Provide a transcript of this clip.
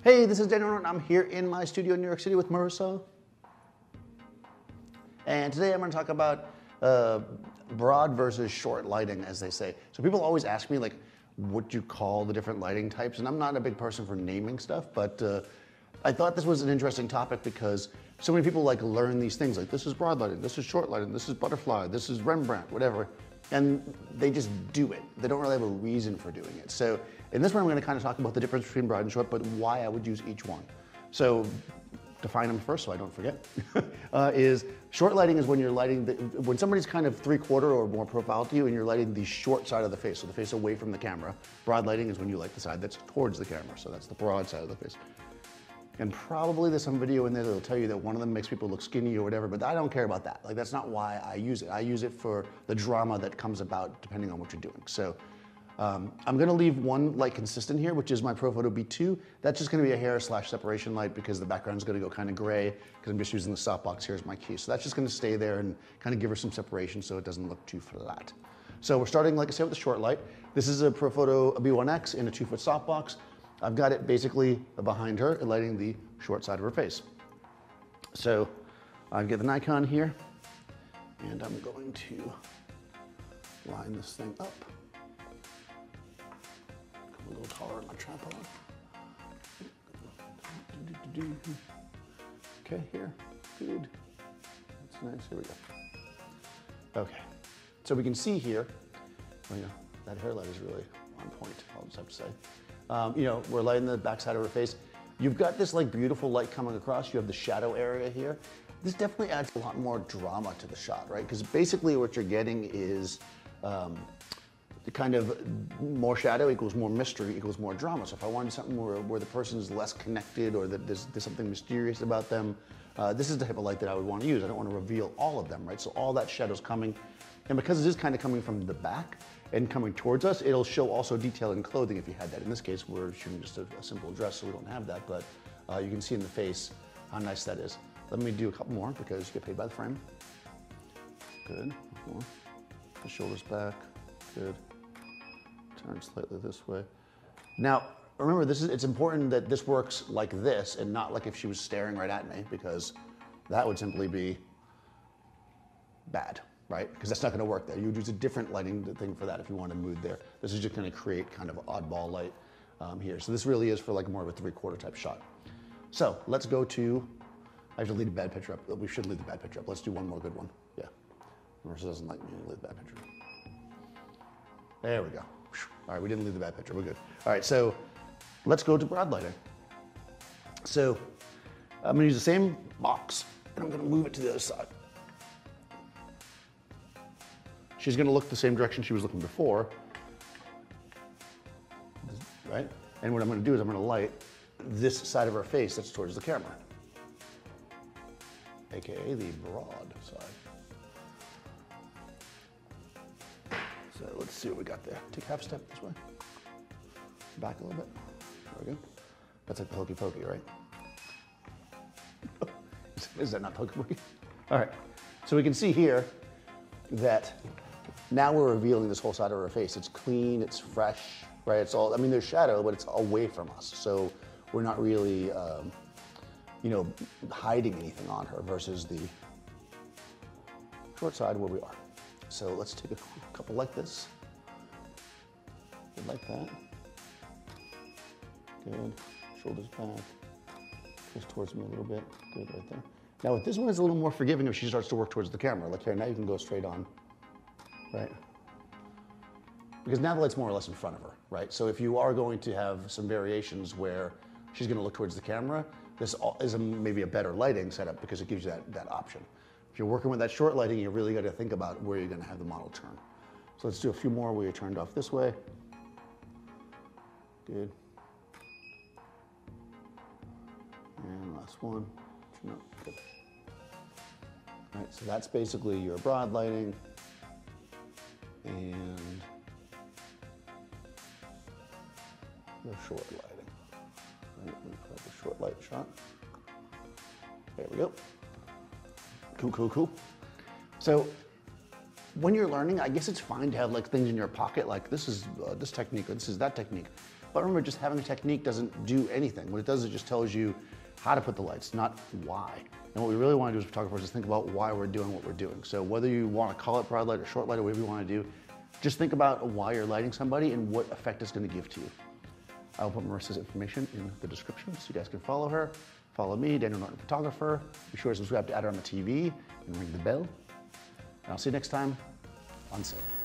Hey, this is Daniel Norton. I'm here in my studio in New York City with Marissa. And today I'm going to talk about broad versus short lighting, as they say. So people always ask me, like, what you call the different lighting types, and I'm not a big person for naming stuff, but I thought this was an interesting topic because so many people like learn these things, like this is broad lighting, this is short lighting, this is butterfly, this is Rembrandt, whatever, and they just do it. They don't really have a reason for doing it. So in this one, I'm going to kind of talk about the difference between broad and short, but why I would use each one. So define them first so I don't forget, is short lighting is when you're lighting, when somebody's kind of 3/4 or more profile to you and you're lighting the short side of the face, so the face away from the camera. Broad lighting is when you light the side that's towards the camera, so that's the broad side of the face. And probably there's some video in there that'll tell you that one of them makes people look skinny or whatever, but I don't care about that. Like, that's not why I use it. I use it for the drama that comes about depending on what you're doing. So I'm gonna leave one light consistent here, which is my Profoto B2. That's just gonna be a hair / separation light because the background's gonna go kind of gray because I'm just using the softbox here as my key. So that's just gonna stay there and kind of give her some separation so it doesn't look too flat. So we're starting, like I said, with the short light. This is a Profoto B1X in a 2-foot softbox. I've got it basically behind her, lighting the short side of her face. So I've got the Nikon here, and I'm going to line this thing up. Come a little taller on my tripod. Okay, here, good. That's nice, here we go. Okay, so we can see here, well, you know, that hair light is really on point, I'll just have to say. You know, we're lighting the backside of her face. You've got this like beautiful light coming across. You have the shadow area here. This definitely adds a lot more drama to the shot, right? Because basically what you're getting is the kind of more shadow equals more mystery equals more drama. So if I wanted something where the person is less connected or that there's something mysterious about them, this is the type of light that I would want to use. I don't want to reveal all of them, right? So all that shadow's coming. And because it is kind of coming from the back and coming towards us, it'll show also detail in clothing if you had that. In this case, we're shooting just a simple dress, so we don't have that, but you can see in the face how nice that is. Let me do a couple more because you get paid by the frame. Good, more. The shoulders back, good. Turn slightly this way. Now, remember, it's important that this works like this and not like if she was staring right at me, because that would simply be bad. Right? Because that's not going to work there. You would use a different lighting thing for that if you want a mood there. This is just going to create kind of oddball light here. So this really is for like more of a 3/4 type shot. So let's go to, I have to leave a bad picture up. We should leave the bad picture up. Let's do one more good one. Yeah. Marissa doesn't like me to leave the bad picture. There we go. All right, we didn't leave the bad picture. We're good. All right, so let's go to broad lighting. So I'm going to use the same box and I'm going to move it to the other side. She's going to look the same direction she was looking before, right? And what I'm going to do is I'm going to light this side of her face that's towards the camera, AKA the broad side. So let's see what we got there. Take half a step this way. Back a little bit. There we go. That's like the hokey pokey, right? Is that not hokey pokey? All right. So we can see here that now we're revealing this whole side of her face. It's clean, it's fresh, right? It's all, I mean, there's shadow, but it's away from us. So we're not really, you know, hiding anything on her versus the short side where we are. So let's take a couple like this. Good, like that. Good, shoulders back. Just towards me a little bit. Good, right there. Now with this one, it's a little more forgiving if she starts to work towards the camera. Like here, now you can go straight on, right? Because now the light's more or less in front of her, right? So if you are going to have some variations where she's gonna look towards the camera, this is maybe a better lighting setup because it gives you that option. If you're working with that short lighting, you really gotta think about where you're gonna have the model turn. So let's do a few more where you're turned off this way. Good. And last one. No, good. All right, so that's basically your broad lighting and your short lighting. Right, let me put the short light shot. There we go. Cool, cool, cool. So when you're learning, I guess it's fine to have like things in your pocket, like this is this technique or this is that technique. But remember, just having a technique doesn't do anything. What it does is it just tells you how to put the lights, not why. And what we really want to do as photographers is think about why we're doing what we're doing. So whether you want to call it broad light or short light or whatever you want to do, just think about why you're lighting somebody and what effect it's going to give to you. I will put Marissa's information in the description so you guys can follow her. Follow me, Daniel Norton Photographer. Be sure to subscribe to Adorama TV and ring the bell. And I'll see you next time on set.